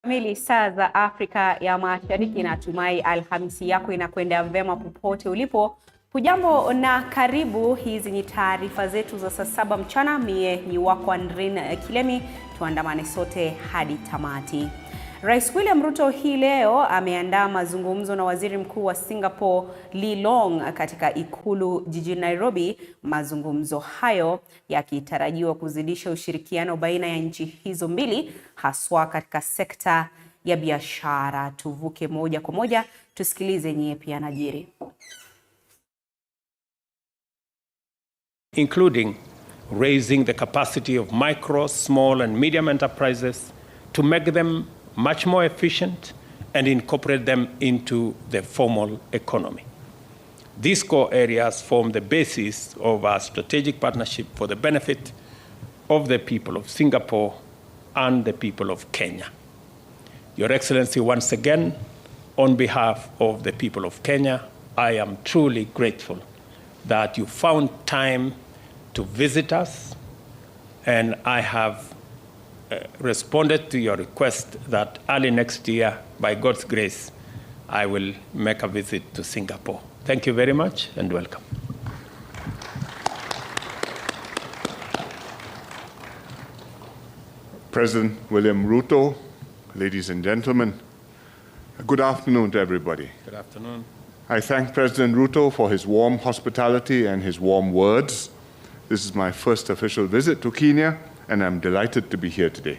Kamili saa za Afrika ya Mashariki. Natumai Alhamisi yako inakwenda vema popote ulipo. Hujambo na karibu. Hizi ni taarifa zetu za saa 7 mchana. Mie ni wako Andrin Kilemi, tuandamane sote hadi tamati. Rais William Ruto hii leo ameandaa mazungumzo na Waziri Mkuu wa Singapore Lee Loong katika ikulu jijini Nairobi. Mazungumzo hayo yakitarajiwa kuzidisha ushirikiano baina ya nchi hizo mbili, haswa katika sekta ya biashara. Tuvuke moja kwa moja tusikilize yepi yanajiri. Including raising the capacity of micro, small and medium enterprises to make them much more efficient and incorporate them into the formal economy. These core areas form the basis of our strategic partnership for the benefit of the people of Singapore and the people of Kenya. Your Excellency, once again, on behalf of the people of Kenya, I am truly grateful that you found time to visit us, and I have responded to your request that early next year, by God's grace, I will make a visit to Singapore. Thank you very much and welcome. President William Ruto, ladies and gentlemen, good afternoon to everybody. Good afternoon. I thank President Ruto for his warm hospitality and his warm words. This is my first official visit to Kenya, and I'm delighted to be here today.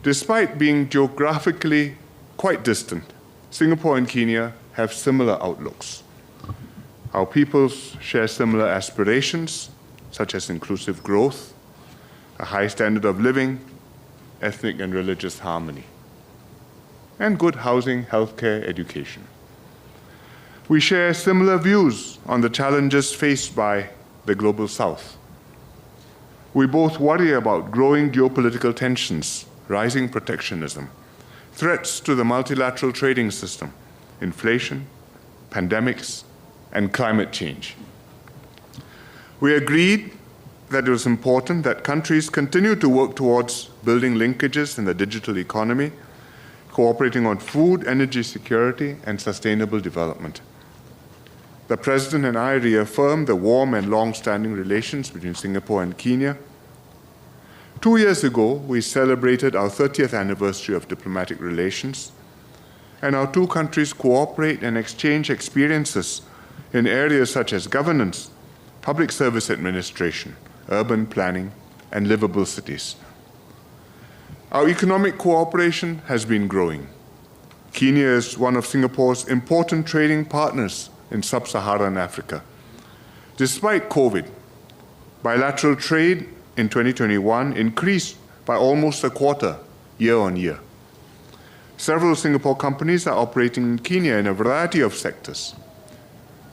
Despite being geographically quite distant, Singapore and Kenya have similar outlooks. Our peoples share similar aspirations, such as inclusive growth, a high standard of living, ethnic and religious harmony, and good housing, healthcare, education. We share similar views on the challenges faced by the global South. We both worry about growing geopolitical tensions, rising protectionism, threats to the multilateral trading system, inflation, pandemics, and climate change. We agreed that it was important that countries continue to work towards building linkages in the digital economy, cooperating on food, energy security, and sustainable development. The President and I reaffirmed the warm and long-standing relations between Singapore and Kenya. 2 years ago, we celebrated our 30th anniversary of diplomatic relations, and our two countries cooperate and exchange experiences in areas such as governance, public service administration, urban planning, and livable cities. Our economic cooperation has been growing. Kenya is one of Singapore's important trading partners in sub-Saharan Africa. Despite COVID, bilateral trade in 2021 increased by almost a quarter year on year. Several Singapore companies are operating in Kenya in a variety of sectors: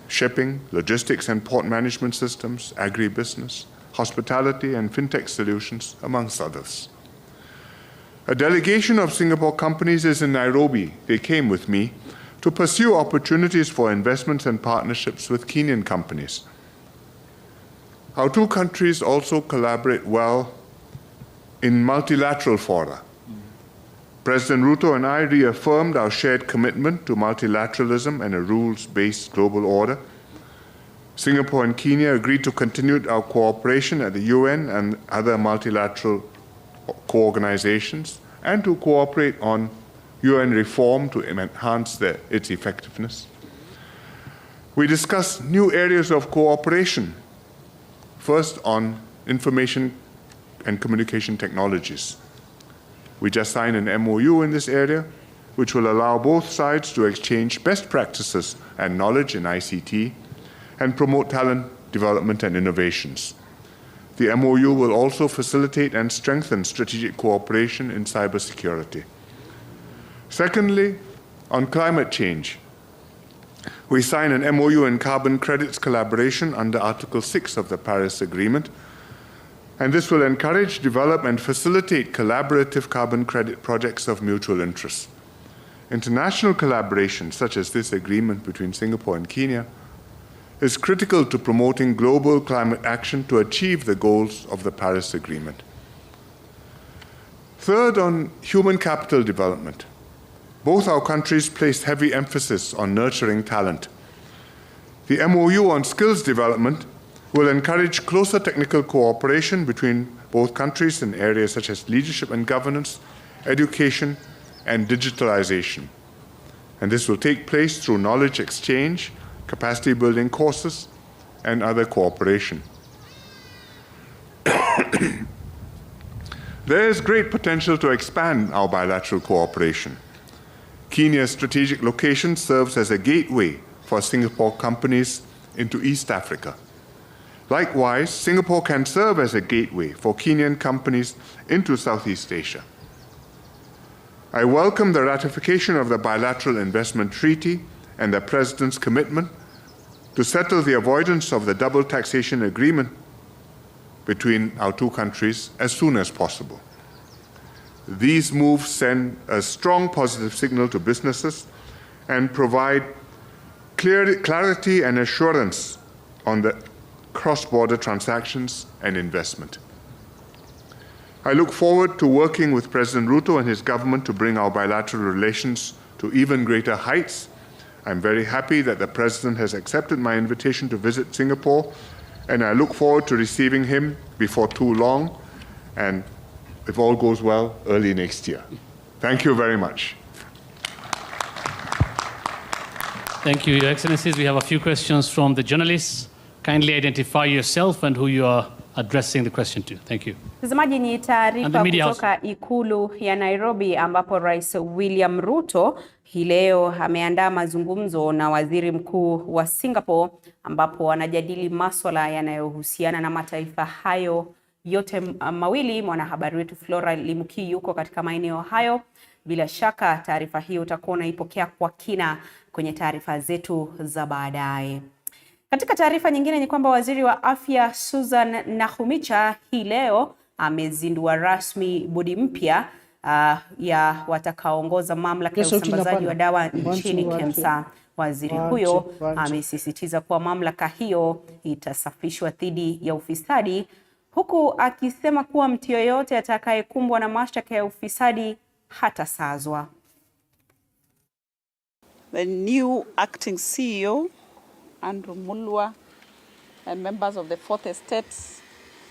shipping, logistics and port management systems, agribusiness, hospitality and fintech solutions, amongst others. A delegation of Singapore companies is in Nairobi. They came with me to pursue opportunities for investments and partnerships with Kenyan companies. Our two countries also collaborate well in multilateral fora. President Ruto and I reaffirmed our shared commitment to multilateralism and a rules-based global order. Singapore and Kenya agreed to continue our cooperation at the UN and other multilateral co-organizations, and to cooperate on UN reform to enhance its effectiveness. We discussed new areas of cooperation, first on information and communication technologies. We just signed an MOU in this area, which will allow both sides to exchange best practices and knowledge in ICT and promote talent development and innovations. The MOU will also facilitate and strengthen strategic cooperation in cybersecurity. Secondly, on climate change, we signed an MOU in carbon credits collaboration under Article 6 of the Paris Agreement, and this will encourage, develop, and facilitate collaborative carbon credit projects of mutual interest. International collaboration, such as this agreement between Singapore and Kenya, is critical to promoting global climate action to achieve the goals of the Paris Agreement. Third, on human capital development. Both our countries place heavy emphasis on nurturing talent. The MOU on skills development will encourage closer technical cooperation between both countries in areas such as leadership and governance, education, and digitalization. And this will take place through knowledge exchange, capacity building courses, and other cooperation. There is great potential to expand our bilateral cooperation. Kenya's strategic location serves as a gateway for Singapore companies into East Africa. Likewise, Singapore can serve as a gateway for Kenyan companies into Southeast Asia. I welcome the ratification of the Bilateral Investment Treaty and the President's commitment to settle the avoidance of the double taxation agreement between our two countries as soon as possible. These moves send a strong positive signal to businesses and provide clarity and assurance on the cross-border transactions and investment. I look forward to working with President Ruto and his government to bring our bilateral relations to even greater heights. I'm very happy that the President has accepted my invitation to visit Singapore, and I look forward to receiving him before too long, and if all goes well, early next year. Thank you very much. Thank you, Your Excellencies. We have a few questions from the journalists. Kindly identify yourself and who you are addressing the question to. Thank you. Mtazamaji, ni taarifa kutoka ikulu ya Nairobi ambapo Rais William Ruto hii leo ameandaa mazungumzo na Waziri Mkuu wa Singapore ambapo wanajadili masuala yanayohusiana na mataifa hayo yote mawili. Mwanahabari wetu Flora Limuki yuko katika maeneo hayo. Bila shaka taarifa hiyo utakuwa unaipokea kwa kina kwenye taarifa zetu za baadaye. Katika taarifa nyingine ni kwamba Waziri wa Afya Susan Nakhumicha hii leo amezindua rasmi bodi mpya ya watakaoongoza mamlaka ya usambazaji wa dawa nchini KEMSA. Waziri huyo amesisitiza kuwa mamlaka hiyo itasafishwa dhidi ya ufisadi, huku akisema kuwa mtu yeyote atakayekumbwa na mashtaka ya ufisadi hatasazwa. The new acting CEO Andrew Mulwa and members of the Fourth Estate,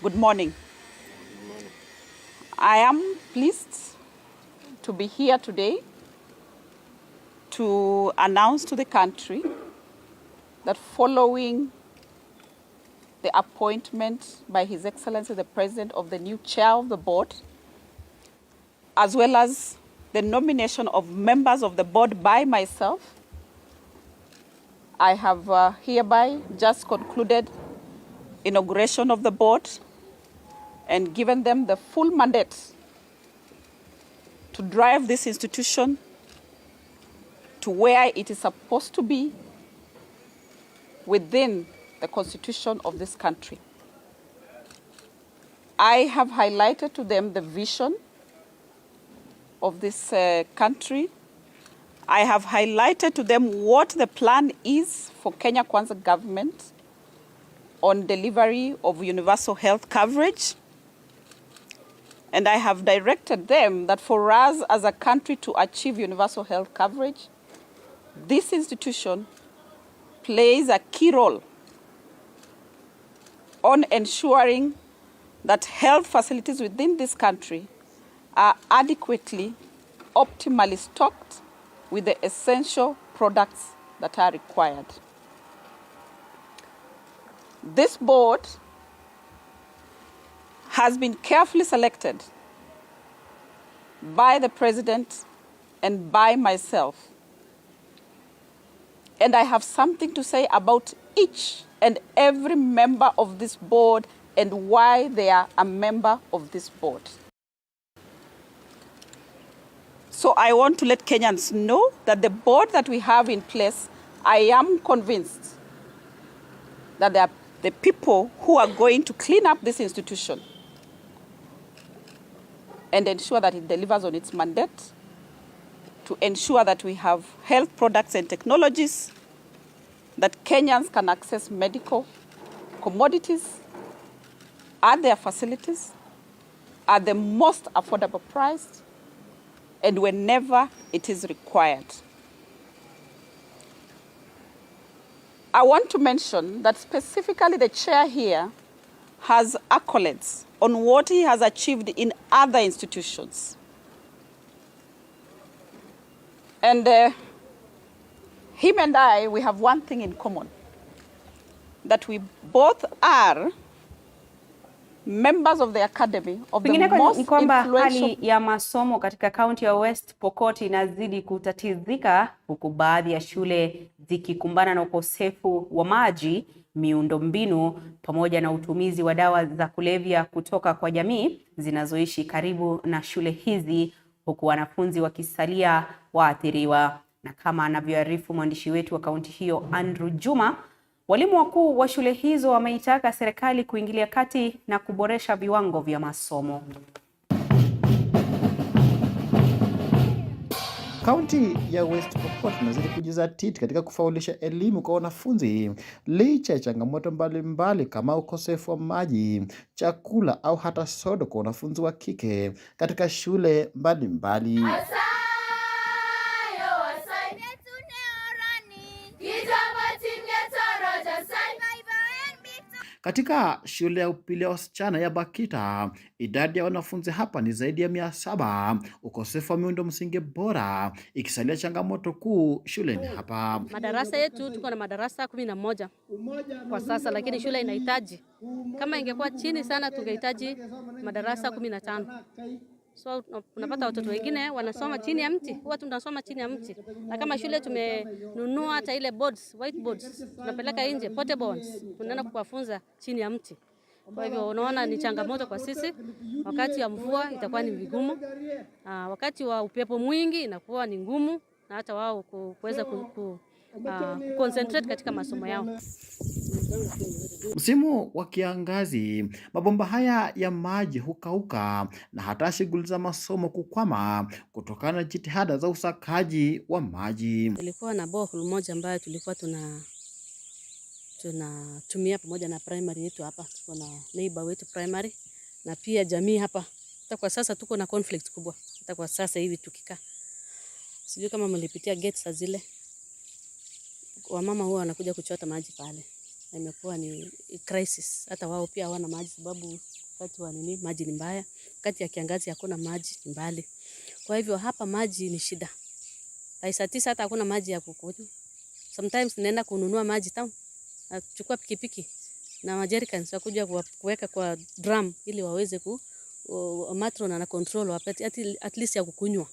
good morning. Good morning. I am pleased to be here today to announce to the country that following the appointment by His Excellency the President of the new chair of the board, as well as the nomination of members of the board by myself, I have hereby just concluded inauguration of the board and given them the full mandate to drive this institution to where it is supposed to be within the constitution of this country. I have highlighted to them the vision of this country. I have highlighted to them what the plan is for Kenya Kwanza government on delivery of universal health coverage. And I have directed them that for us as a country to achieve universal health coverage, this institution plays a key role on ensuring that health facilities within this country are adequately, optimally stocked with the essential products that are required. This board has been carefully selected by the President and by myself. And I have something to say about each and every member of this board and why they are a member of this board. So I want to let Kenyans know that the board that we have in place, I am convinced that they are the people who are going to clean up this institution and ensure that it delivers on its mandate, to ensure that we have health products and technologies, that Kenyans can access medical commodities at their facilities, at the most affordable price and whenever it is required. I want to mention that specifically the chair here has accolades on what he has achieved in other institutions. And him and I, we have one thing in common, that we both are members of the academy of the most ni kwamba influential... hali ya masomo katika kaunti ya West Pokot inazidi kutatizika, huku baadhi ya shule zikikumbana na ukosefu wa maji, miundombinu pamoja na utumizi wa dawa za kulevya kutoka kwa jamii zinazoishi karibu na shule hizi, huku wanafunzi wakisalia waathiriwa. Na kama anavyoarifu mwandishi wetu wa kaunti hiyo Andrew Juma, walimu wakuu wa shule hizo wameitaka serikali kuingilia kati na kuboresha viwango vya masomo. Kaunti ya West Pokot inazidi kujizatiti katika kufaulisha elimu kwa wanafunzi licha ya changamoto mbalimbali kama ukosefu wa maji, chakula au hata sodo kwa wanafunzi wa kike katika shule mbalimbali. Katika shule ya upili ya wasichana ya Bakita, idadi ya wanafunzi hapa ni zaidi ya 700, ukosefu wa miundo msingi bora ikisalia changamoto kuu shuleni hapa. Madarasa yetu tuko na madarasa 11 kwa sasa, lakini shule inahitaji, kama ingekuwa chini sana tungehitaji madarasa 15. So unapata watoto wengine wanasoma chini ya mti, huwa tunasoma chini ya mti. Na kama shule tumenunua hata ile boards, white boards, tunapeleka nje, portable ones, tunaenda kuwafunza chini ya mti. Kwa hivyo unaona ni changamoto kwa sisi. Wakati wa mvua itakuwa ni vigumu, wakati wa upepo mwingi inakuwa ni ngumu, na hata wao kuweza concentrate katika masomo yao. Msimu wa kiangazi, mabomba haya ya maji hukauka na hata shughuli za masomo kukwama kutokana na jitihada za usakaji wa maji. Tulikuwa na borehole moja ambayo tulikuwa tunatumia pamoja na primary yetu hapa. Tuko na neighbor wetu primary na pia jamii hapa. Hata kwa sasa tuko na conflict kubwa. Hata kwa sasa hivi tukikaa, sijui kama mlipitia gates zile, wamama huwa wanakuja kuchota maji pale. Imekuwa ni crisis. Hata wao pia hawana maji sababu wakati wa maji ni mbaya, wakati ya kiangazi hakuna maji, ni mbali. Kwa hivyo hapa maji ni shida. Saa 9 hata hakuna maji ya kukunywa. Sometimes ninaenda kununua maji town, nachukua pikipiki na majericans ya kuja kuweka kwa drum ili waweze matron na control wapate at least ya kukunywa.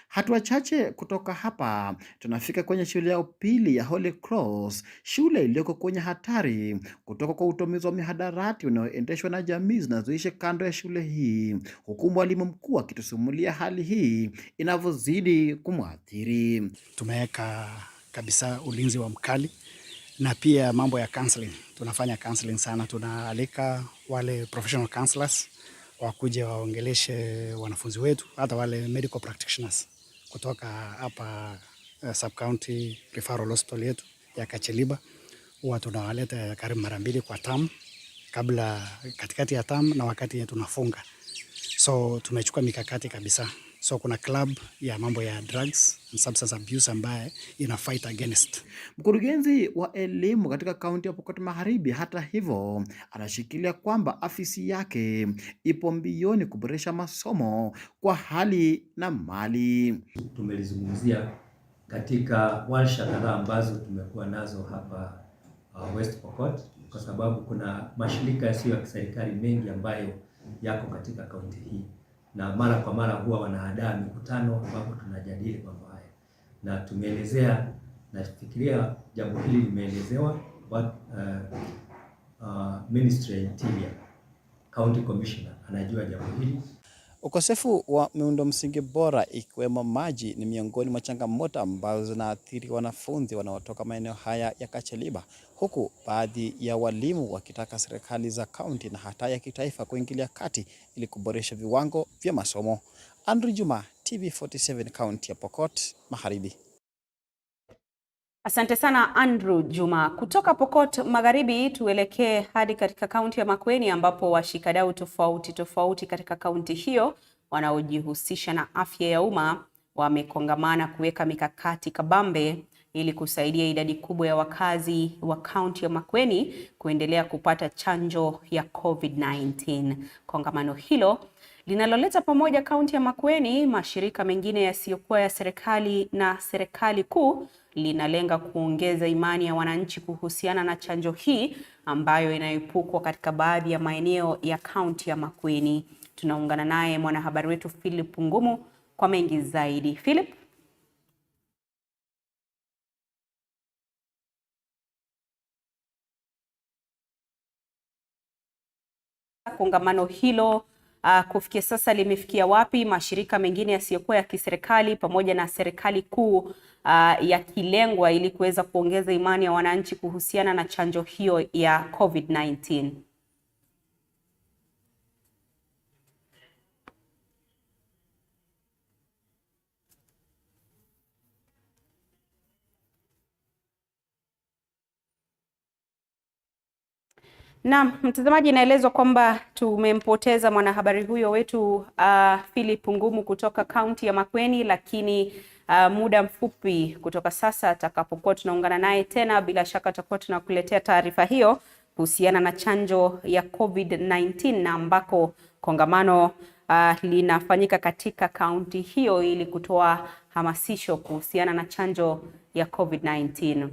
Hatua chache kutoka hapa tunafika kwenye shule ya upili ya Holy Cross, shule iliyoko kwenye hatari kutoka kwa utumizi wa mihadarati unaoendeshwa na jamii zinazoishi kando ya shule hii, huku mwalimu mkuu akitusimulia hali hii inavyozidi kumwathiri. Tumeweka kabisa ulinzi wa mkali na pia mambo ya counseling. Tunafanya counseling sana, tunaalika wale professional counselors wakuje waongeleshe wanafunzi wetu, hata wale medical practitioners kutoka hapa sub-county referral hospital yetu ya Kacheliba. Huwa tunawaleta karibu mara 2 kwa term, kabla, katikati ya term na wakati tunafunga. So tumechukua mikakati kabisa. So kuna club ya mambo ya drugs and substance abuse ambaye ina fight against. Mkurugenzi wa elimu katika kaunti ya Pokot Magharibi, hata hivyo, anashikilia kwamba afisi yake ipo mbioni kuboresha masomo kwa hali na mali. Tumelizungumzia katika warsha kadhaa ambazo tumekuwa nazo hapa West Pokot, kwa sababu kuna mashirika yasiyo ya kiserikali mengi ambayo yako katika kaunti hii, na mara kwa mara huwa wanaandaa mikutano ambapo tunajadili mambo haya, na tumeelezea, nafikiria jambo hili limeelezewa Ministry ya Interior, County Commissioner anajua jambo hili. Ukosefu wa miundo msingi bora ikiwemo maji ni miongoni mwa changamoto ambazo zinaathiri wanafunzi wanaotoka maeneo haya ya Kacheliba, huku baadhi ya walimu wakitaka serikali za kaunti na hata ya kitaifa kuingilia kati ili kuboresha viwango vya masomo. Andrew Juma, TV47, kaunti ya Pokot Magharibi. Asante sana Andrew Juma. Kutoka Pokot Magharibi tuelekee hadi katika kaunti ya Makueni ambapo washikadau tofauti katika kaunti hiyo wanaojihusisha na afya ya umma wamekongamana kuweka mikakati kabambe ili kusaidia idadi kubwa ya wakazi wa kaunti ya Makueni kuendelea kupata chanjo ya COVID-19. Kongamano hilo linaloleta pamoja kaunti ya Makueni, mashirika mengine yasiyokuwa ya serikali na serikali kuu, linalenga kuongeza imani ya wananchi kuhusiana na chanjo hii ambayo inaepukwa katika baadhi ya maeneo ya kaunti ya Makueni. Tunaungana naye mwanahabari wetu Philip Ngumu kwa mengi zaidi. Philip. Kongamano hilo kufikia sasa limefikia wapi? Mashirika mengine yasiyokuwa ya kiserikali pamoja na serikali kuu yakilengwa ili kuweza kuongeza imani ya wananchi kuhusiana na chanjo hiyo ya COVID-19. Naam, mtazamaji, inaelezwa kwamba tumempoteza mwanahabari huyo wetu Philip Ngumu kutoka kaunti ya Makueni, lakini muda mfupi kutoka sasa atakapokuwa tunaungana naye tena, bila shaka tutakuwa tunakuletea taarifa hiyo kuhusiana na chanjo ya COVID-19 na ambako kongamano linafanyika katika kaunti hiyo ili kutoa hamasisho kuhusiana na chanjo ya COVID-19.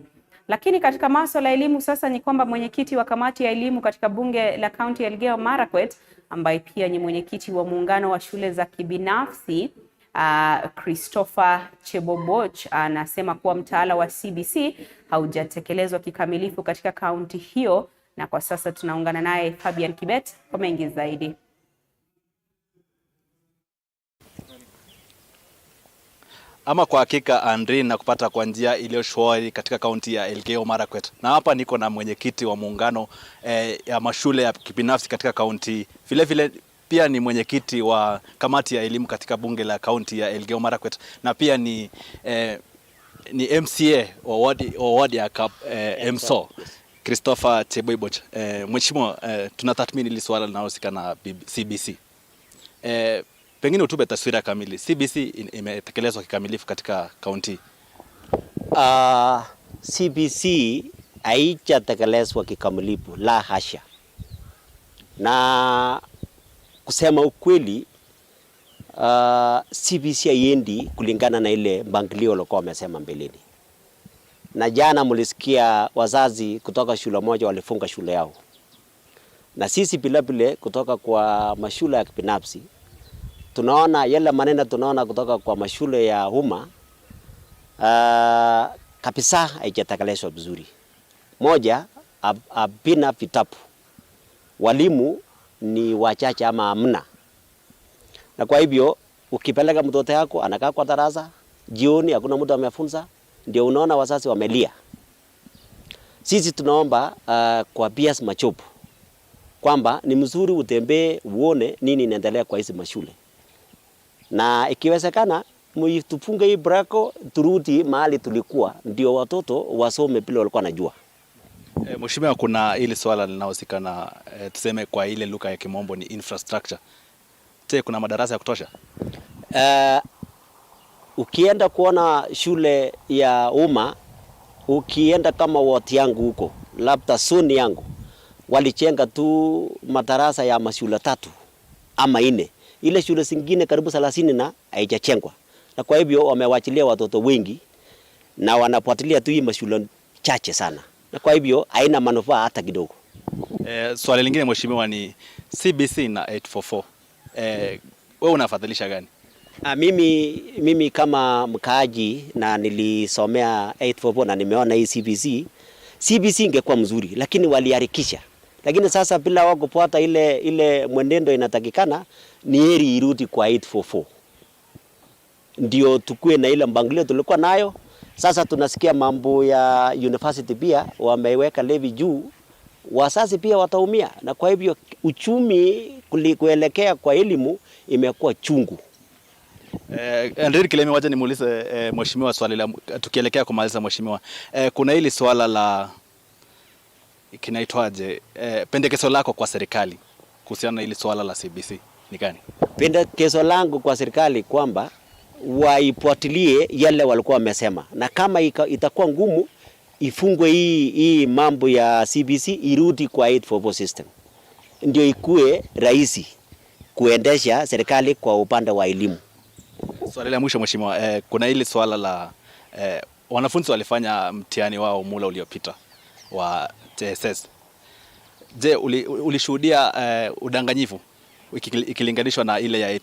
Lakini katika masuala ya elimu sasa ni kwamba mwenyekiti wa kamati ya elimu katika bunge la kaunti ya Elgeyo Marakwet, ambaye pia ni mwenyekiti wa muungano wa shule za kibinafsi, Christopher Cheboboch, anasema kuwa mtaala wa CBC haujatekelezwa kikamilifu katika kaunti hiyo, na kwa sasa tunaungana naye Fabian Kibet kwa mengi zaidi. Ama kwa hakika Andre, na kupata kwa njia iliyo shwari katika kaunti ya Elgeyo Marakwet. Na hapa niko na mwenyekiti wa muungano ya mashule ya kibinafsi katika kaunti. Vile pia ni mwenyekiti wa kamati ya elimu katika bunge la kaunti ya Elgeyo Marakwet, na pia ni MCA wa wadi ya MSO Christopher Cheboboch. Mheshimiwa, tunatathmini hili swala linalohusiana na CBC. Pengine utupe taswira kamili. CBC imetekelezwa kikamilifu katika kaunti? CBC haijatekelezwa kikamilifu, la hasha. Na kusema ukweli, CBC haiendi kulingana na ile mpangilio walikuwa wamesema mbeleni. Na jana mlisikia wazazi kutoka shule moja walifunga shule yao. Na sisi bila kutoka kwa mashule ya kibinafsi tunaona yale maneno tunaona kutoka kwa mashule ya umma kabisa haijatekelezwa vizuri. Moja, habina vitabu. Walimu ni wachache ama hamna. Na kwa hivyo ukipeleka mtoto yako anakaa kwa darasa, jioni hakuna mtu amefunza, ndio unaona wazazi wamelia. Sisi tunaomba kwa PS Machopo kwamba ni mzuri utembee uone nini inaendelea kwa hizi mashule. Na ikiwezekana tufunge hii brako turudi mahali tulikuwa, ndio watoto wasome bila walikuwa najua. Mheshimiwa, kuna ile swala linahusikana tuseme kwa ile lugha ya kimombo ni infrastructure. Kuna madarasa ya kutosha? Ukienda kuona shule ya umma, ukienda kama wati yangu huko, labda suni yangu, walichenga tu madarasa ya mashule 3 ama 4. Ile shule zingine karibu 30 na haijachengwa. Na kwa hivyo wamewachilia watoto wengi na wanafuatilia tu hii mashule chache sana. Na kwa hivyo haina manufaa hata kidogo. Swali lingine mheshimiwa ni CBC na 844. Wewe unafadhilisha gani? Mimi kama mkaaji na nilisomea 844 na nimeona hii CBC ingekuwa mzuri, lakini waliharikisha. Lakini sasa bila wao kufuata ile mwenendo inatakikana, ni heri irudi kwa 844. Ndio tukue na ile mpangilio tulikuwa nayo. Sasa tunasikia mambo ya university pia wameweka levy juu, wazazi pia wataumia, na kwa hivyo uchumi kuelekea kwa elimu imekuwa chungu. Henry Kilemi, wacha nimuulize mheshimiwa swali la tukielekea kumaliza mheshimiwa. Kuna hili swala la kinaitwaje, pendekezo lako kwa serikali kuhusiana na hili swala la CBC ni gani? Pendekezo langu kwa serikali kwamba waifuatilie yale walikuwa wamesema, na kama itakuwa ngumu ifungwe hii mambo ya CBC irudi kwa 844 system, ndio ikue rahisi kuendesha serikali kwa upande wa elimu. Swali la mwisho mheshimiwa, kuna hili swala la wanafunzi walifanya mtihani wao mula uliopita wa TSS. Je, ulishuhudia udanganyifu ikilinganishwa na ile ya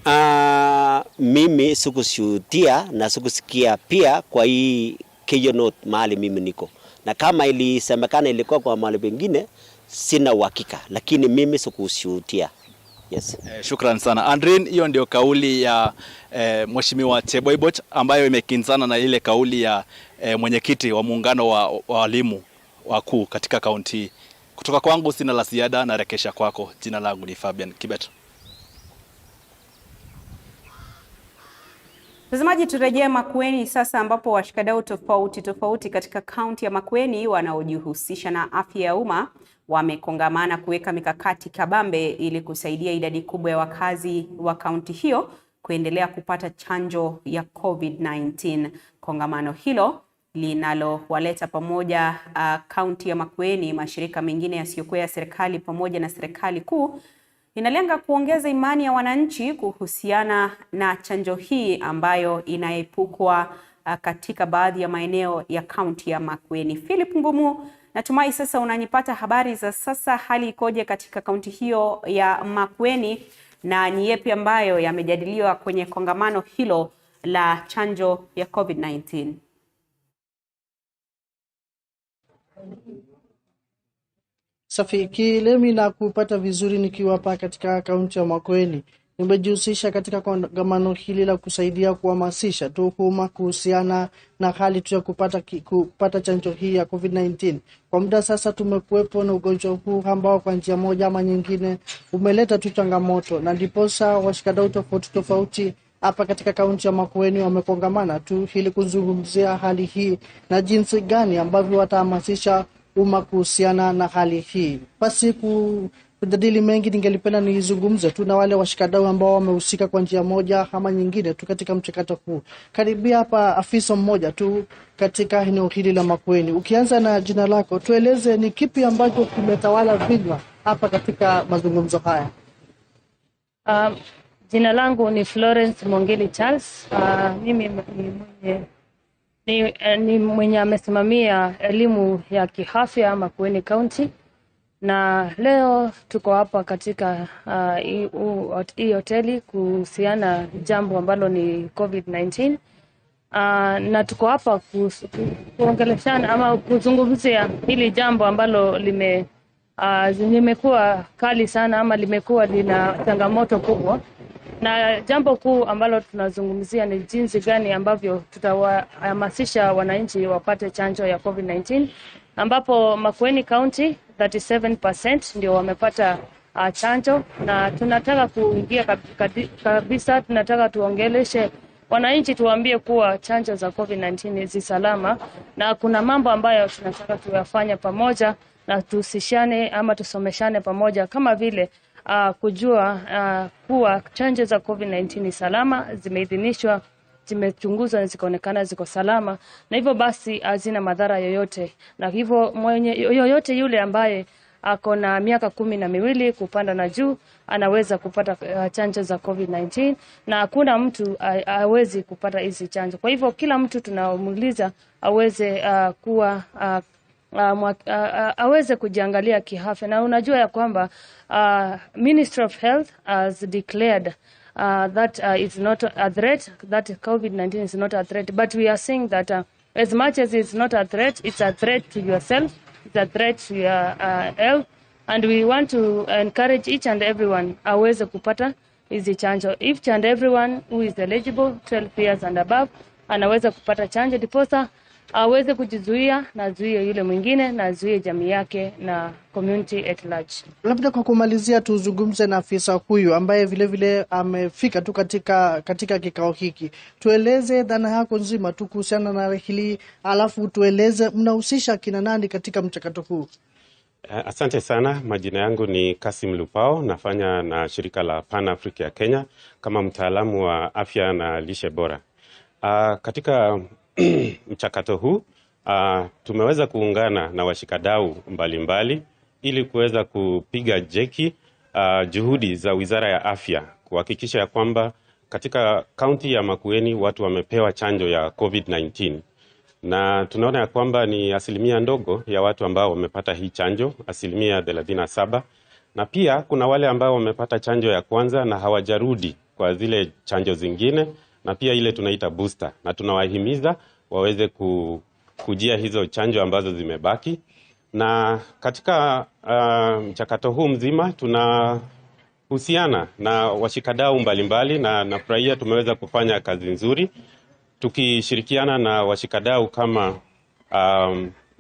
844? Mimi sikushuhudia na sikusikia pia kwa hii Keyo Note mahali mimi niko. Na kama ilisemekana ilikuwa kwa mahali pengine sina uhakika, lakini mimi sikushuhudia. Yes. Shukran sana. Andrin, hiyo ndio kauli ya mheshimiwa Cheboiboch ambayo imekinzana na ile kauli ya mwenyekiti wa muungano wa walimu wakuu katika kaunti. Kutoka kwangu sina la ziada, na rekesha kwako. Jina langu ni Fabian Kibet. Mtazamaji, turejea Makueni sasa, ambapo washikadau tofauti katika kaunti ya Makueni wanaojihusisha na afya ya umma wamekongamana kuweka mikakati kabambe ili kusaidia idadi kubwa ya wakazi wa kaunti hiyo kuendelea kupata chanjo ya COVID-19. Kongamano hilo linalowaleta pamoja kaunti ya Makueni, mashirika mengine yasiyokuwa ya serikali pamoja na serikali kuu, inalenga kuongeza imani ya wananchi kuhusiana na chanjo hii ambayo inaepukwa katika baadhi ya maeneo ya kaunti ya Makueni. Philip Ngumu, natumai sasa unanipata habari za sasa. Hali ikoje katika kaunti hiyo ya Makueni na ni yapi ambayo yamejadiliwa kwenye kongamano hilo la chanjo ya COVID-19? Safi Kilemi, na kupata vizuri nikiwa hapa katika kaunti ya Makueni. Nimejihusisha katika kongamano hili la kusaidia kuhamasisha umma kuhusiana na hali tu ya kupata chanjo hii ya COVID-19. Kwa muda sasa tumekuwepo na ugonjwa huu ambao kwa njia moja ama nyingine umeleta tu changamoto, na ndiposa washikadau tofauti hapa katika kaunti ya Makueni wamekongamana tu ili kuzungumzia hali hii na jinsi gani ambavyo watahamasisha umma kuhusiana na hali hii. Basi kujadili mengi, ningelipenda nizungumze tu na wale washikadau ambao wamehusika kwa njia moja ama nyingine tu katika mchakato huu. Karibia hapa afisa mmoja tu katika eneo hili la Makueni. Ukianza na jina lako, tueleze ni kipi ambacho kimetawala vinywa hapa katika mazungumzo haya? Jina langu ni Florence Mongeli Charles. Mimi ni mwenye amesimamia elimu ya kiafya Makueni County, na leo tuko hapa katika hii hoteli kuhusiana jambo ambalo ni COVID-19, na tuko hapa kuongeleshana ama kuzungumzia hili jambo ambalo limekuwa kali sana ama limekuwa lina changamoto kubwa. Na jambo kuu ambalo tunazungumzia ni jinsi gani ambavyo tutawahamasisha wananchi wapate chanjo ya COVID-19, ambapo Makueni County 37% ndio wamepata chanjo, na tunataka kuingia kabisa, tunataka tuongeleshe wananchi, tuambie kuwa chanjo za COVID-19 zi salama, na kuna mambo ambayo tunataka tuyafanya pamoja na tusishane ama tusomeshane pamoja, kama vile kujua kuwa chanjo za COVID-19 ni salama, zimeidhinishwa, zimechunguzwa na zikaonekana ziko salama, na hivyo basi hazina madhara yoyote. Na hivyo yoyote yule ambaye ako na miaka 12 kupanda na juu anaweza kupata chanjo za COVID-19, na hakuna mtu hawezi kupata hizi chanjo. Kwa hivyo kila mtu tunamuuliza aweze aweze kujiangalia kiafya. Na unajua ya kwamba Ministry of Health has declared that it's not a threat, that COVID-19 is not a threat, but we are saying that as much as it's not a threat, it's a threat to yourself, it's a threat to your health, and we want to encourage each and everyone aweze kupata hizi chanjo. Each and everyone who is eligible, 12 years and above, anaweza kupata chanjo, ndiposa aweze kujizuia na azuie yule mwingine na azuie jamii yake na community at large. Labda kwa kumalizia tuzungumze na afisa huyu ambaye vile amefika tu katika kikao hiki. Tueleze dhana yako nzima tu kuhusiana na hili, alafu tueleze mnahusisha kina nani katika mchakato huu. Asante sana. Majina yangu ni Kasim Lupao, nafanya na shirika la Pan Africa ya Kenya kama mtaalamu wa afya na lishe bora. Katika mchakato huu tumeweza kuungana na washikadau mbalimbali ili kuweza kupiga jeki juhudi za Wizara ya Afya kuhakikisha ya kwamba katika kaunti ya Makueni watu wamepewa chanjo ya COVID-19. Na tunaona ya kwamba ni asilimia ndogo ya watu ambao wamepata hii chanjo, asilimia 37. Na pia kuna wale ambao wamepata chanjo ya kwanza na hawajarudi kwa zile chanjo zingine, na pia ile tunaita booster. Na tunawahimiza waweze kujia hizo chanjo ambazo zimebaki. Na katika mchakato huu mzima tunahusiana na washikadau mbalimbali, na nafurahia tumeweza kufanya kazi nzuri tukishirikiana na washikadau kama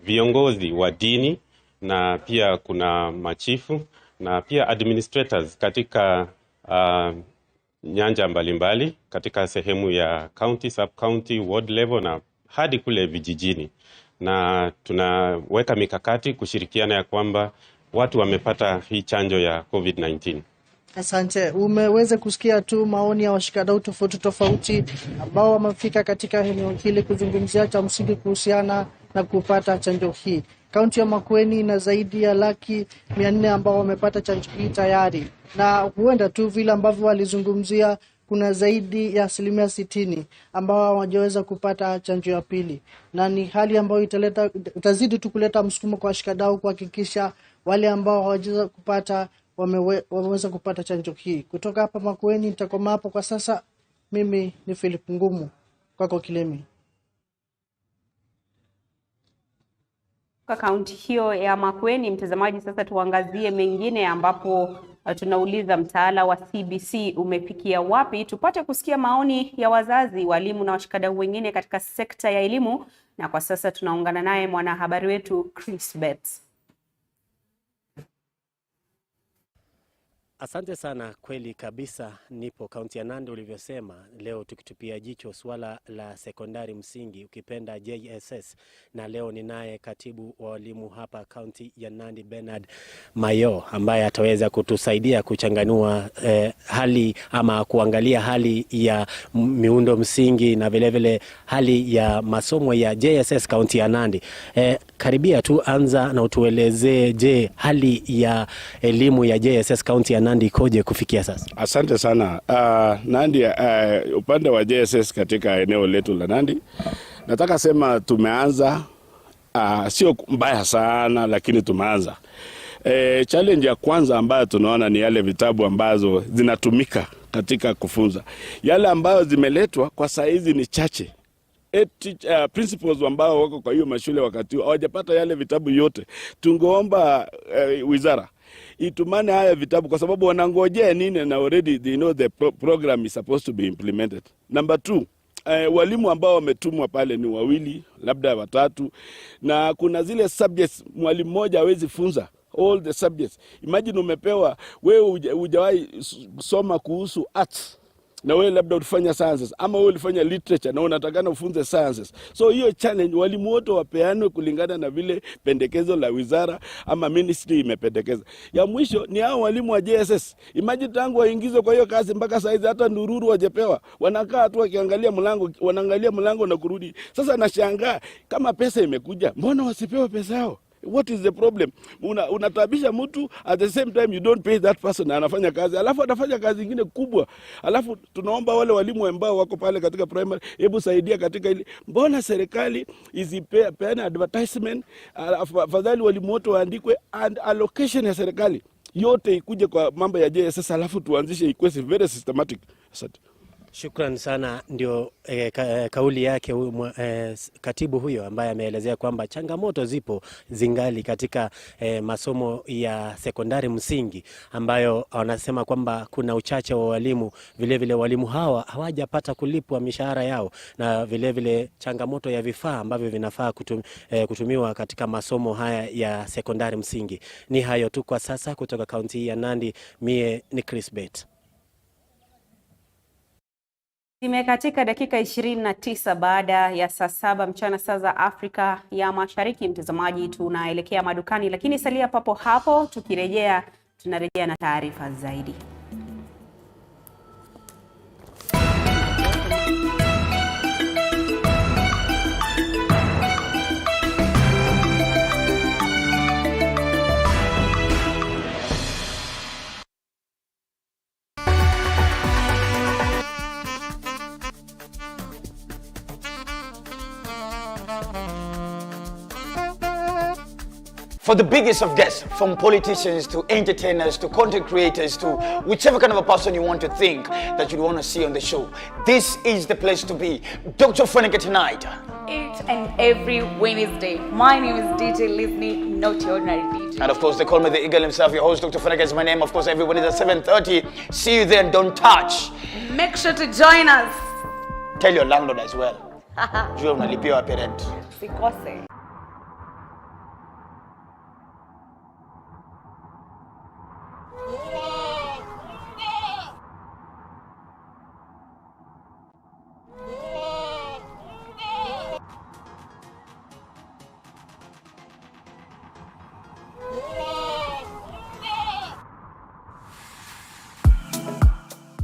viongozi wa dini, na pia kuna machifu na pia administrators katika nyanja mbalimbali katika sehemu ya county, sub county, ward level na hadi kule vijijini. Na tunaweka mikakati kushirikiana ya kwamba watu wamepata hii chanjo ya COVID-19. Asante. Umeweza kusikia tu maoni ya washikadau tofauti ambao wamefika katika eneo hili kuzungumzia cha msingi kuhusiana na kupata chanjo hii. Kaunti ya Makueni ina zaidi ya 400,000 ambao wamepata chanjo hii tayari. Na huenda tu vile ambavyo walizungumzia kuna zaidi ya 60% ambao hawajaweza kupata chanjo ya pili. Na ni hali ambayo itazidi tu kuleta msukumo kwa washikadau kuhakikisha wale ambao hawajaweza kupata wameweza kupata chanjo hii. Kutoka hapa Makueni nitakoma hapo kwa sasa. Mimi ni Philip Ngumu, kwako Kilemi. Kwa kaunti hiyo ya Makueni, mtazamaji, sasa tuangazie mengine ambapo tunauliza mtaala wa CBC umefikia wapi. Tupate kusikia maoni ya wazazi, walimu na washikadau wengine katika sekta ya elimu, na kwa sasa tunaungana naye mwanahabari wetu Chris Betts. Asante sana, kweli kabisa. Nipo kaunti ya Nandi ulivyosema, leo tukitupia jicho swala la sekondari msingi, ukipenda JSS, na leo ninaye katibu wa walimu hapa kaunti ya Nandi, Bernard Mayo, ambaye ataweza kutusaidia kuchanganua hali ama kuangalia hali ya miundo msingi na vile vile hali ya masomo ya JSS kaunti ya Nandi. Karibia tu anza na utuelezee, je, hali ya elimu ya JSS kaunti ya Nandi ikoje kufikia sasa? Asante sana. Nandi, upande wa JSS katika eneo letu la Nandi, nataka sema tumeanza, sio mbaya sana, lakini tumeanza. Challenge ya kwanza ambayo tunaona ni yale vitabu ambazo zinatumika katika kufunza. Yale ambayo zimeletwa kwa saizi ni chache. Principals ambao wako kwa hiyo mashule wakati hawajapata yale vitabu yote. Tungeomba wizara itumane haya vitabu kwa sababu wanangojea nini, na already they know the program is supposed to be implemented. Number 2, walimu ambao wametumwa pale ni 2, labda 3, na kuna zile subjects mwalimu mmoja hawezi funza all the subjects. Imagine umepewa wewe hujawahi soma kuhusu arts, na wewe labda ulifanya sciences, ama wewe ulifanya literature na unatakana ufunze sciences. So hiyo challenge walimu wote wapeanwe kulingana na vile pendekezo la wizara ama ministry imependekeza. Ya mwisho ni hao walimu wa JSS. Imagine tangu waingizwe kwa hiyo kazi mpaka saizi hata ndururu wajepewa. Wanakaa tu wakiangalia mlango, wanaangalia mlango na kurudi. Sasa nashangaa kama pesa imekuja, mbona wasipewe pesa yao? What is the problem? Unatabisha mtu, at the same time you don't pay that person, anafanya kazi, alafu atafanya kazi nyingine kubwa. Alafu tunaomba wale walimu ambao wako pale katika primary, hebu saidia katika ile. Mbona serikali peana advertisement, afadhali walimu wote waandikwe and allocation ya serikali yote ikuje kwa mambo ya JSS, alafu tuanzishe ikuwe very systematic. Asante. Shukran sana. Ndio kauli yake katibu huyo ambaye ameelezea kwamba changamoto zipo zingali katika masomo ya sekondari msingi, ambayo wanasema kwamba kuna uchache wa walimu. Vile walimu hawa hawajapata kulipwa mishahara yao, na vile changamoto ya vifaa ambavyo vinafaa kutumiwa katika masomo haya ya sekondari msingi. Ni hayo tu kwa sasa kutoka kaunti ya Nandi. Mie ni Chris Bet. Zimekatika dakika 29 baada ya saa 7 mchana saa za Afrika ya Mashariki. Mtazamaji, tunaelekea madukani, lakini salia papo hapo. Tukirejea tunarejea na taarifa zaidi. For the biggest of guests, from politicians to entertainers to content creators to whichever kind of a person you want to think that you'd want to see on the show, this is the place to be. Dr. Funike tonight. Each and every Wednesday. My name is DJ Lizni, not your ordinary DJ. And of course, they call me the Eagle himself. Your host, Dr. Funike, is my name. Of course, every Wednesday at 7:30. See you then. Don't touch. Make sure to join us. Tell your landlord as well. Jua unalipia wa parent. Sikose.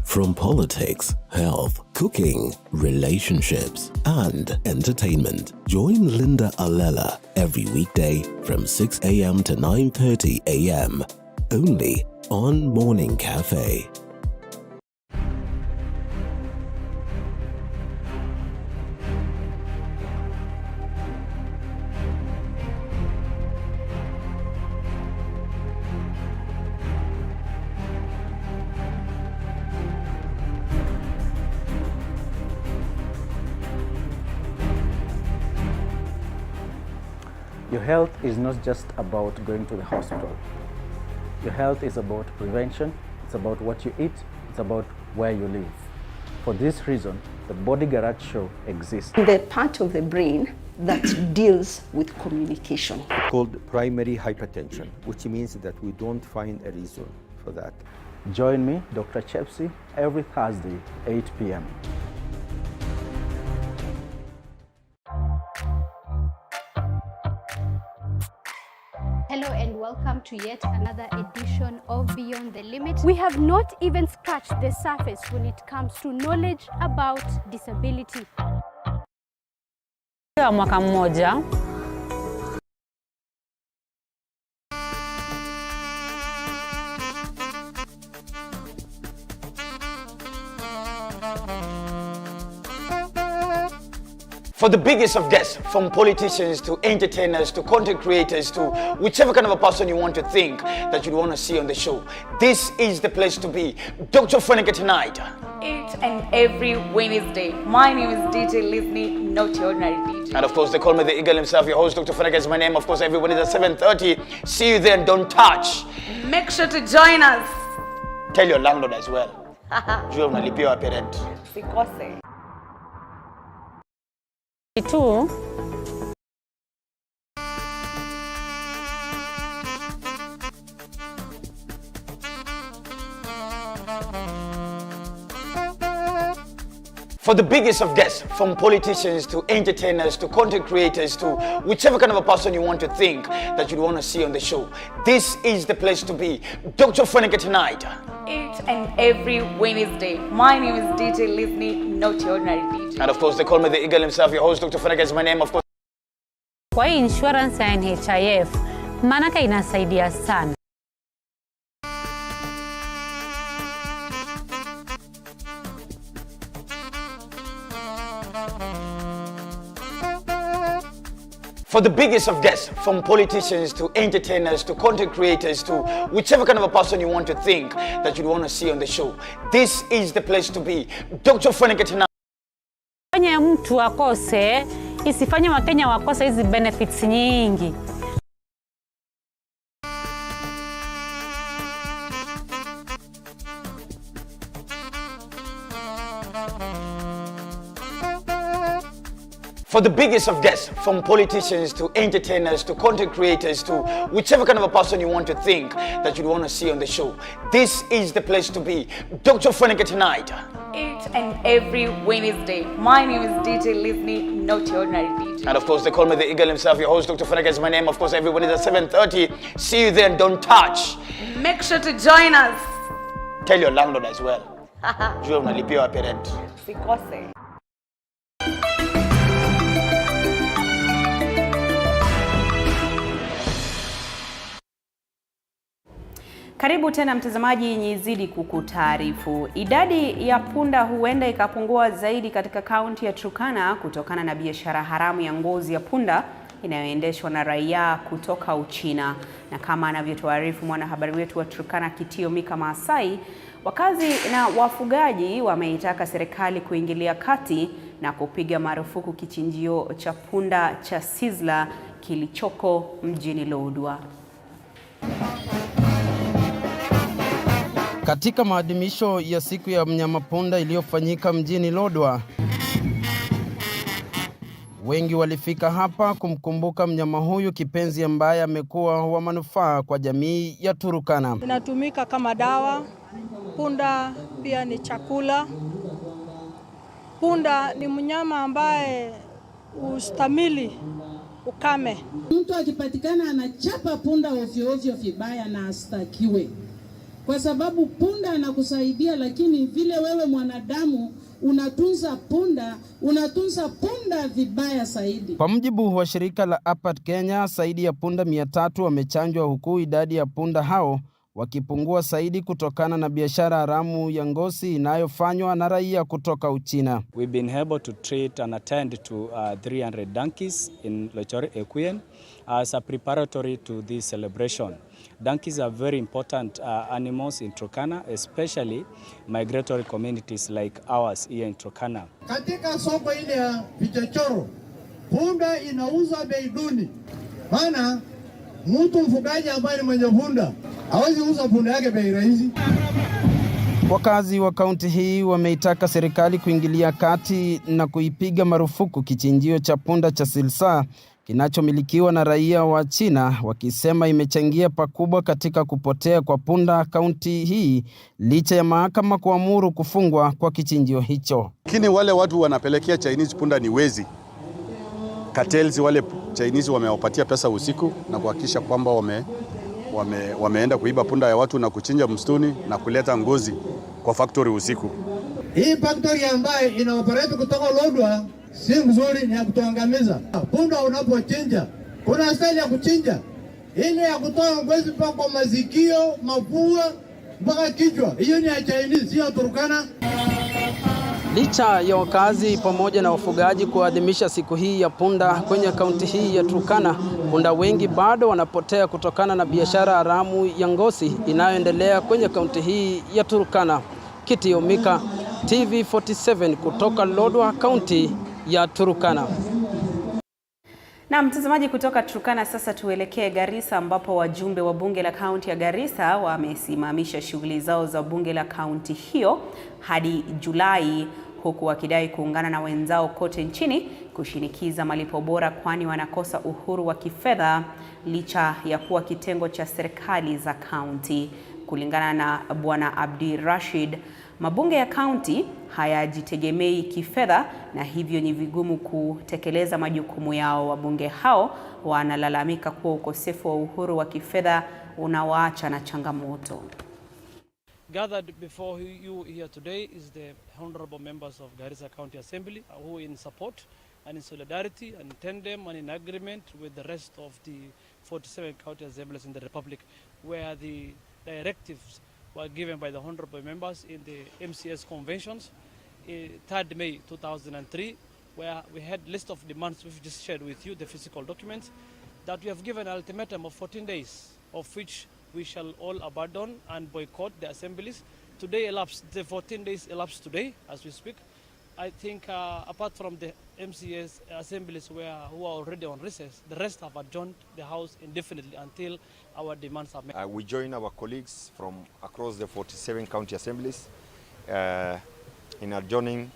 From politics, health, cooking, relationships, and entertainment, join Linda Alela every weekday from 6 a.m. to 9:30 a.m. only on Morning Cafe. Your health is not just about going to the hospital. Your health is about prevention, it's about what you eat, it's about where you live. For this reason, the Body Garage Show exists. The part of the brain that deals with communication. Called primary hypertension, which means that we don't find a reason for that. Join me, Dr. Chepsi, every Thursday, 8 p.m. Hello and welcome to yet another edition of Beyond the Limit. We have not even scratched the surface when it comes to knowledge about disability. Mwaka mmoja For the biggest of guests, from politicians to entertainers to content creators to whichever kind of a person you want to think that you'd want to see on the show, this is the place to be. Dr. Funike tonight. Each and every Wednesday. My name is DJ Lizni, not your ordinary DJ. And of course, they call me the Eagle himself. Your host, Dr. Funike, is my name. Of course, every Wednesday at 7:30. See you then. Don't touch. Make sure to join us. Tell your landlord as well. Jua unalipia wa parent. Sikose. tu For the biggest of guests, from politicians to entertainers to content creators to whichever kind of a person you want to think that you'd want to see on the show, this is the place to be. Dr. Funike tonight. Each and every Wednesday. My name is DJ Lizni, not your ordinary DJ. And of course, they call me the Eagle himself. Your host, Dr. Funike, is my name. Of course. kwa insurance ya NHIF maanake inasaidia sana. For the biggest of guests, from politicians to entertainers to content creators to whichever kind of a person you want to think that you'd want to see on the show, this is the place to be. Dr. Feniketina. Fanya mtu akose, isifanye Wakenya wakose hizi benefits nyingi. For the biggest of guests, from politicians to entertainers to content creators to whichever kind of a person you want to think that you'd want to see on the show, this is the place to be. Dr. Fenike tonight. Each and every Wednesday. My name is DJ Listening, not your ordinary DJ. And of course, they call me the eagle himself. Your host, Dr. Fenike, is my name. Of course, every Wednesday at 7:30. See you then. Don't touch. Make sure to join us. Tell your landlord as well. Jua unalipia wa parent. Sikose. Karibu tena mtazamaji, nizidi kukutaarifu. Idadi ya punda huenda ikapungua zaidi katika kaunti ya Turkana kutokana na biashara haramu ya ngozi ya punda inayoendeshwa na raia kutoka Uchina. Na kama anavyotuarifu mwanahabari wetu wa Turkana Kitio Mika Maasai, wakazi na wafugaji wameitaka serikali kuingilia kati na kupiga marufuku kichinjio cha punda cha Sizzla kilichoko mjini Lodwar. Katika maadhimisho ya siku ya mnyama punda iliyofanyika mjini Lodwar, wengi walifika hapa kumkumbuka mnyama huyu kipenzi ambaye amekuwa wa manufaa kwa jamii ya Turkana. Inatumika kama dawa. Punda pia ni chakula. Punda ni mnyama ambaye ustamili ukame. Mtu akipatikana anachapa punda ovyo ovyo vibaya na astakiwe. Kwa sababu punda anakusaidia, lakini vile wewe mwanadamu unatunza punda vibaya zaidi. Kwa mujibu wa shirika la APAT Kenya, zaidi ya punda 300 wamechanjwa, huku idadi ya punda hao wakipungua zaidi kutokana na biashara haramu ya ngozi inayofanywa na raia kutoka Uchina. We've been able to treat and attend to 300 donkeys in Lochore Equien as a preparatory to this celebration. Donkeys are very important animals in Turkana, especially migratory communities like ours here in Turkana. Katika soko ile ya vichochoro, punda inauzwa bei duni. Maana mtu mfugaji ambaye ni mwenye punda hawezi uza punda yake bei rahisi. Wakazi wa kaunti hii wameitaka serikali kuingilia kati na kuipiga marufuku kichinjio cha punda cha Sizzla kinachomilikiwa na raia wa China, wakisema imechangia pakubwa katika kupotea kwa punda kaunti hii licha ya mahakama kuamuru kufungwa kwa kichinjio hicho. Lakini wale watu wanapelekea Chinese punda ni wezi. Cartels wale Chinese wamewapatia pesa usiku na kuhakikisha kwamba wameenda kuiba punda ya watu na kuchinja msituni na kuleta ngozi kwa factory usiku. Hii factory ambayo inaoperate kutoka Lodwar si mzuri, ni ya kutuangamiza. Punda unapochinja, kuna style ya kuchinja. Ile ya kutoa ngozi mpaka mazikio, mapua, mpaka kichwa. Hiyo ni ya Chinese, sio Turkana. Licha ya wakazi pamoja na wafugaji kuadhimisha siku hii ya punda kwenye kaunti hii ya Turkana, punda wengi bado wanapotea kutokana na biashara haramu ya ngozi inayoendelea kwenye kaunti hii ya Turkana. Kitio Mika, TV47 kutoka Lodwar, kaunti ya Turkana. Na mtazamaji, kutoka Turkana sasa tuelekee Garissa, ambapo wajumbe wa bunge la kaunti ya Garissa wamesimamisha shughuli zao za bunge la kaunti hiyo hadi Julai, huku wakidai kuungana na wenzao kote nchini kushinikiza malipo bora, kwani wanakosa uhuru wa kifedha licha ya kuwa kitengo cha serikali za kaunti. Kulingana na Bwana Abdi Rashid, mabunge ya kaunti hayajitegemei kifedha na hivyo ni vigumu kutekeleza majukumu yao. Wabunge hao wanalalamika kuwa ukosefu wa uhuru wa kifedha unawaacha na changamoto. Gathered before you here today is the honorable members of Garissa County Assembly who in support and in solidarity and in tandem and in agreement with the rest of the 47 county assemblies in the Republic, where the directives were given by the honorable members in the MCS conventions 3rd May 2003 where we had list of demands we've just shared with you, the physical documents, that we have given an ultimatum of 14 days, of which we shall all abandon and boycott the assemblies. Today elapsed, the 14 days elapsed today as we speak. I think apart from the MCS assemblies who are already on recess, the rest have adjourned the House indefinitely until our demands are met. We join our colleagues from across the 47 county assemblies in adjourning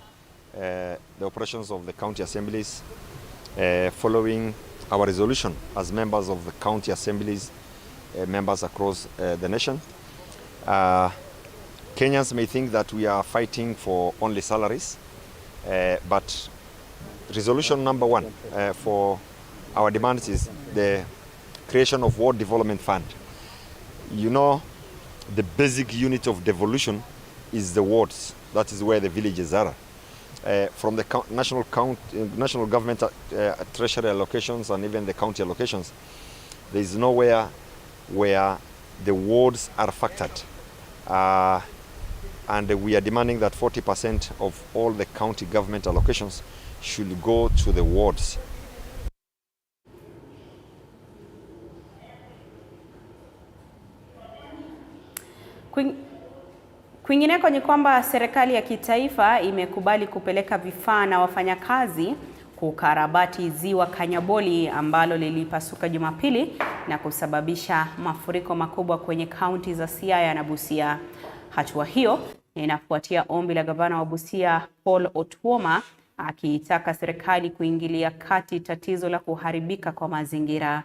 the operations of the county assemblies following our resolution as members of the county assemblies, members across the nation. Kenyans may think that we are fighting for only salaries, but resolution number 1 for our demands is the creation of Ward Development Fund. You know, the basic unit of devolution is the wards. That is where the villages are. From the national government treasury allocations and even the county allocations, there is nowhere where the wards are factored. And we are demanding that 40% of all the county government allocations should go to the wards. Kwingineko ni kwamba serikali ya kitaifa imekubali kupeleka vifaa na wafanyakazi kukarabati ziwa Kanyaboli ambalo lilipasuka Jumapili na kusababisha mafuriko makubwa kwenye kaunti za Siaya na Busia. Hatua hiyo inafuatia ombi la gavana wa Busia Paul Otuoma akiitaka serikali kuingilia kati tatizo la kuharibika kwa mazingira.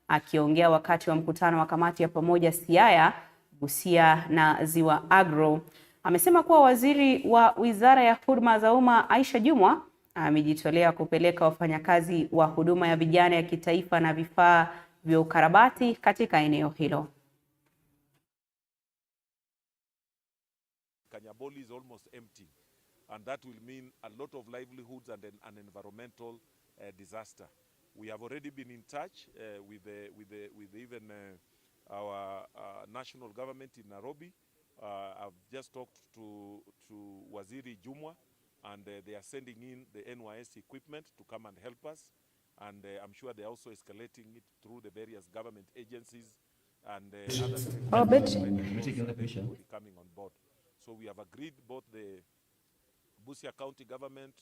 Akiongea wakati wa mkutano wa kamati ya pamoja Siaya, Busia na Ziwa Agro, amesema kuwa waziri wa Wizara ya Huduma za Umma Aisha Jumwa amejitolea kupeleka wafanyakazi wa huduma ya vijana ya kitaifa na vifaa vya ukarabati katika eneo hilo. Kanyaboli is almost empty, and that will mean a lot of livelihoods and an environmental disaster. We have already been in touch with even our national government in Nairobi. I've just talked to Waziri Jumwa, and they are sending in the NYS equipment to come and help us. And I'm sure they're also escalating it through the various government agencies and other will be coming on board. So we have agreed, both the Busia County government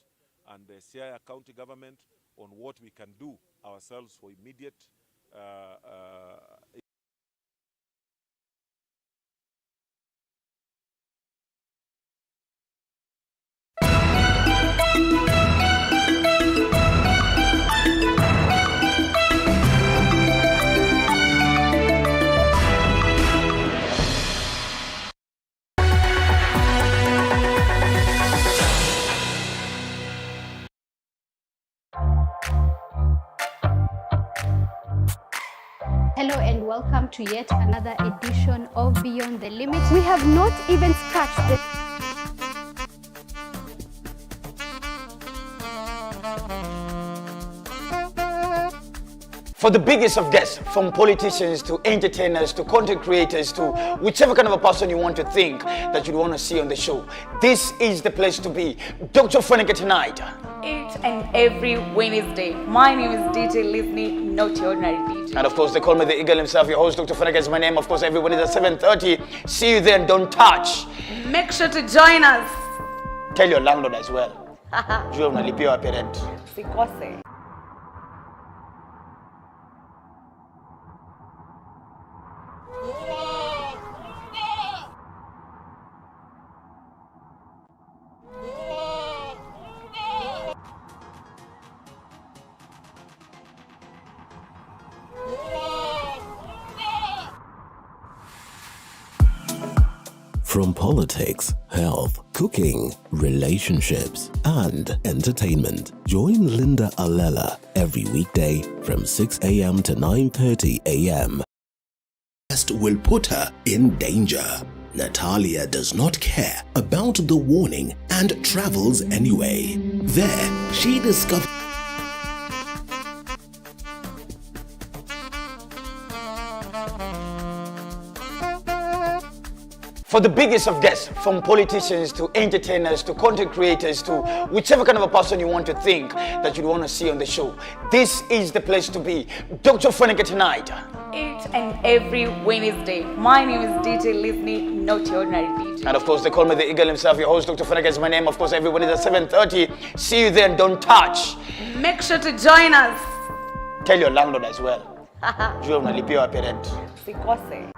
and the Siaya County government, on what we can do ourselves for immediate Hello and welcome to yet another edition of Beyond the Limit. We have not even scratched the... For the biggest of guests, from politicians to entertainers to content creators to whichever kind of a person you want to think that you'd want to see on the show, this is the place to be. Dr. Feneke tonight. Each and every Wednesday. My name is DJ Lisney, not your ordinary DJ. And of course, they call me the eagle himself. Your host, Dr. Feneke, is my name. Of course, every Wednesday at 7:30. See you there and don't touch. Make sure to join us. Tell your landlord as well. Jua unalipia wapi rent. Sikose. From politics, health, cooking, relationships, and entertainment, join Linda Alela every weekday from 6 a.m. to 9:30 a.m. Will put her in danger. Natalia does not care about the warning and travels anyway. There, she discovers For the biggest of guests, from politicians to entertainers to content creators to whichever kind of a person you want to think that you'd want to see on the show, this is the place to be. Dr. Feneke tonight. Each and every Wednesday. My name is DJ Lisney, not your ordinary DJ. And of course, they call me the eagle himself. Your host, Dr. Feneke, is my name. Of course, every Wednesday at 7:30. See you there and don't touch. Make sure to join us. Tell your landlord as well. Jua unalipia wa parent. Sikose.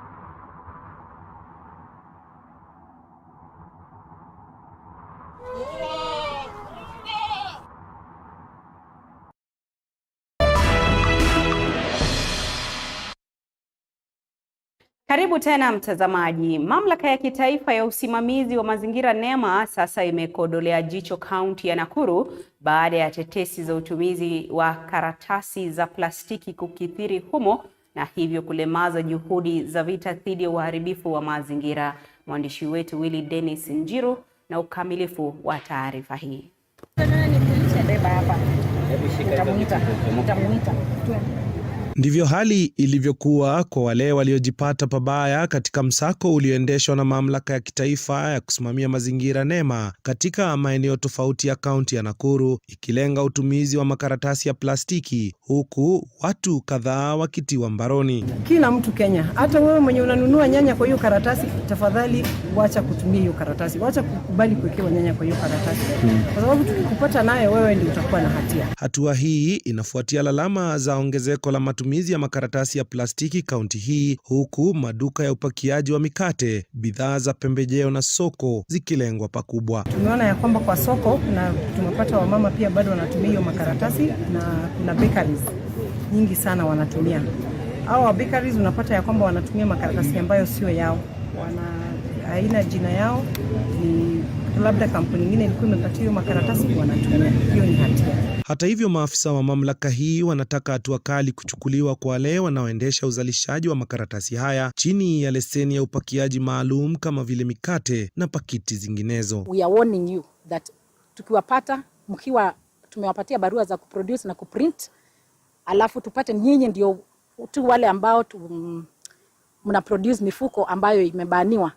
Karibu tena mtazamaji. Mamlaka ya kitaifa ya usimamizi wa mazingira NEMA sasa imekodolea jicho kaunti ya Nakuru baada ya tetesi za utumizi wa karatasi za plastiki kukithiri humo na hivyo kulemaza juhudi za vita dhidi ya uharibifu wa mazingira. Mwandishi wetu Willy Dennis Njiru na ukamilifu wa taarifa hii. Ndivyo hali ilivyokuwa kwa wale waliojipata pabaya katika msako ulioendeshwa na mamlaka ya kitaifa ya kusimamia mazingira NEMA katika maeneo tofauti ya kaunti ya Nakuru, ikilenga utumizi wa makaratasi ya plastiki, huku watu kadhaa wakitiwa mbaroni. Kila mtu Kenya, hata wewe mwenye unanunua nyanya kwa hiyo karatasi, tafadhali wacha kutumia hiyo karatasi, wacha kukubali kuwekewa nyanya kwa hiyo karatasi, kwa sababu tukikupata nayo wewe ndio utakuwa na hatia. Hatua hii inafuatia lalama za ongezeko la matumizi ya makaratasi ya plastiki kaunti hii, huku maduka ya upakiaji wa mikate, bidhaa za pembejeo na soko zikilengwa pakubwa. Tumeona ya kwamba kwa soko na tumepata wamama pia bado wanatumia hiyo makaratasi, na kuna bakeries nyingi sana wanatumia. Hao bakeries unapata ya kwamba wanatumia makaratasi ambayo sio yao, haina jina yao, ni labda kampuni nyingine ilikuwa imepatia hiyo makaratasi wanatumia. Hiyo ni hatia. Hata hivyo, maafisa wa mamlaka hii wanataka hatua kali kuchukuliwa kwa wale wanaoendesha uzalishaji wa makaratasi haya chini ya leseni ya upakiaji maalum kama vile mikate na pakiti zinginezo. We are warning you that tukiwapata mkiwa tumewapatia barua za kuproduce na kuprint, alafu tupate nyinyi ndio tu wale ambao mna produce mifuko ambayo imebaniwa,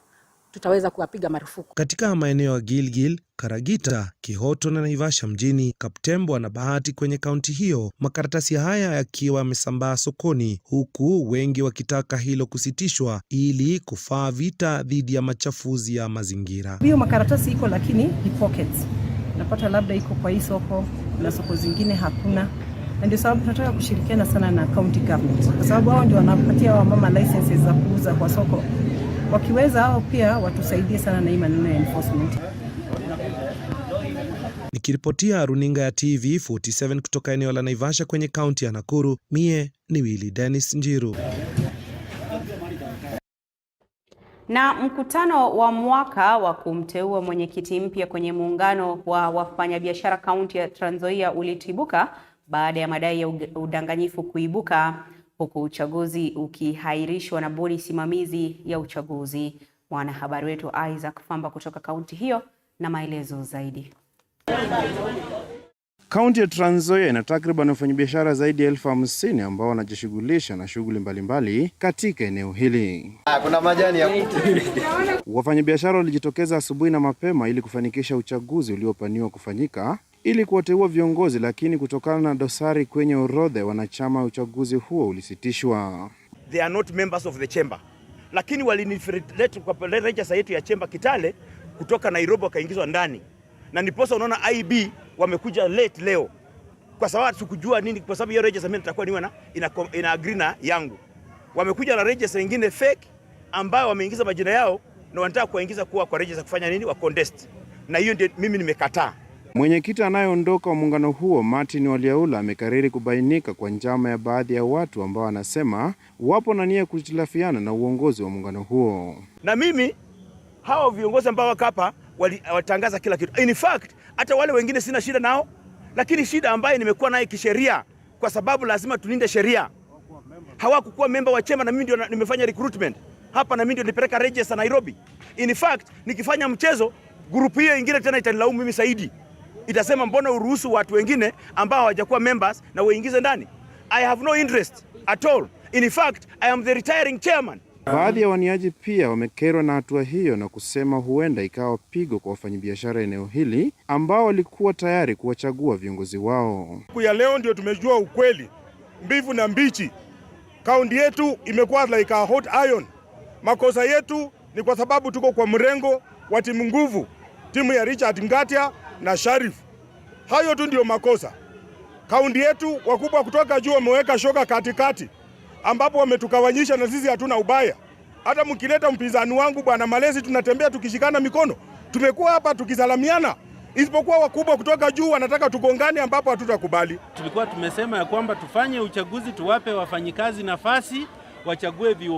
tutaweza kuwapiga marufuku. Katika maeneo ya Gilgil, Karagita, Kihoto na Naivasha mjini, Kaptembwa na Bahati kwenye kaunti hiyo, makaratasi haya yakiwa yamesambaa sokoni, huku wengi wakitaka hilo kusitishwa ili kufaa vita dhidi ya machafuzi ya mazingira. Hiyo makaratasi iko, lakini ni pockets. Napata labda iko kwa hii soko na soko zingine hakuna. Na ndio sababu tunataka kushirikiana sana na county government, kwa sababu hao ndio wanapatia wamama licenses za kuuza kwa soko. Wakiweza hao pia watusaidie sana na hii maneno ya enforcement. Nikiripotia runinga ya TV 47 kutoka eneo la Naivasha kwenye kaunti ya Nakuru, mie ni Willy Dennis Njiru. Na mkutano wa mwaka wa kumteua mwenyekiti mpya kwenye muungano wa wafanyabiashara kaunti ya Trans Nzoia ulitibuka baada ya madai ya udanganyifu kuibuka, huku uchaguzi ukihairishwa na bodi simamizi ya uchaguzi. Mwanahabari wetu Isaac Famba kutoka kaunti hiyo na maelezo zaidi. Kaunti ya Trans Nzoia ina takriban wafanyabiashara zaidi ya 50,000 ambao wanajishughulisha na shughuli mbalimbali katika eneo hili. Kuna majani ya wafanyabiashara walijitokeza asubuhi na mapema ili kufanikisha uchaguzi uliopaniwa kufanyika ili kuwateua viongozi, lakini kutokana na dosari kwenye orodha ya wanachama, uchaguzi huo ulisitishwa. They are not members of the chamber, lakini walinifiltrate kwa register yetu ya chamber Kitale kutoka Nairobi wakaingizwa ndani, na niposa unaona IB wamekuja late leo kwa sababu sikujua nini, kwa sababu hiyo register mimi nitakuwa niwe na ina agree na yangu. Wamekuja na register nyingine fake ambayo wameingiza majina yao na wanataka kuingiza kuwa kwa register kufanya nini, wa contest, na hiyo ndio mimi nimekataa. Mwenyekiti anayeondoka wa muungano huo Martin Waliaula amekariri kubainika kwa njama ya baadhi ya watu ambao anasema wapo na nia kutilafiana na uongozi wa muungano huo. Na mimi hao viongozi ambao wako hapa walitangaza kila kitu. In fact, hata wale wengine sina shida nao, lakini shida ambayo nimekuwa nayo kisheria, kwa sababu lazima tulinde sheria. Hawakukuwa member wa chama na mimi ndio nimefanya recruitment hapa, na mimi ndio nilipeleka register Nairobi. In fact, nikifanya mchezo group hiyo ingine tena itanilaumu mimi Saidi. Itasema mbona uruhusu watu wengine ambao hawajakuwa members na waingize ndani. I have no interest at all. In fact, I am the retiring chairman Baadhi ya waniaji pia wamekerwa na hatua hiyo na kusema huenda ikawa pigo kwa wafanyabiashara eneo hili ambao walikuwa tayari kuwachagua viongozi wao. Siku ya leo ndio tumejua ukweli mbivu na mbichi. Kaunti yetu imekuwa like a hot iron. Makosa yetu ni kwa sababu tuko kwa mrengo wa timu nguvu, timu ya Richard Ngatia na Sharif. Hayo tu ndio makosa. Kaunti yetu wakubwa kutoka juu wameweka shoka katikati, ambapo wametukawanyisha na sisi hatuna ubaya. Hata mkileta mpinzani wangu Bwana Malezi tunatembea tukishikana mikono. Tumekuwa hapa tukisalamiana. Isipokuwa wakubwa kutoka juu wanataka tugongane, ambapo hatutakubali. Tulikuwa tumesema ya kwamba tufanye uchaguzi, tuwape wafanyikazi nafasi wachague viongozi.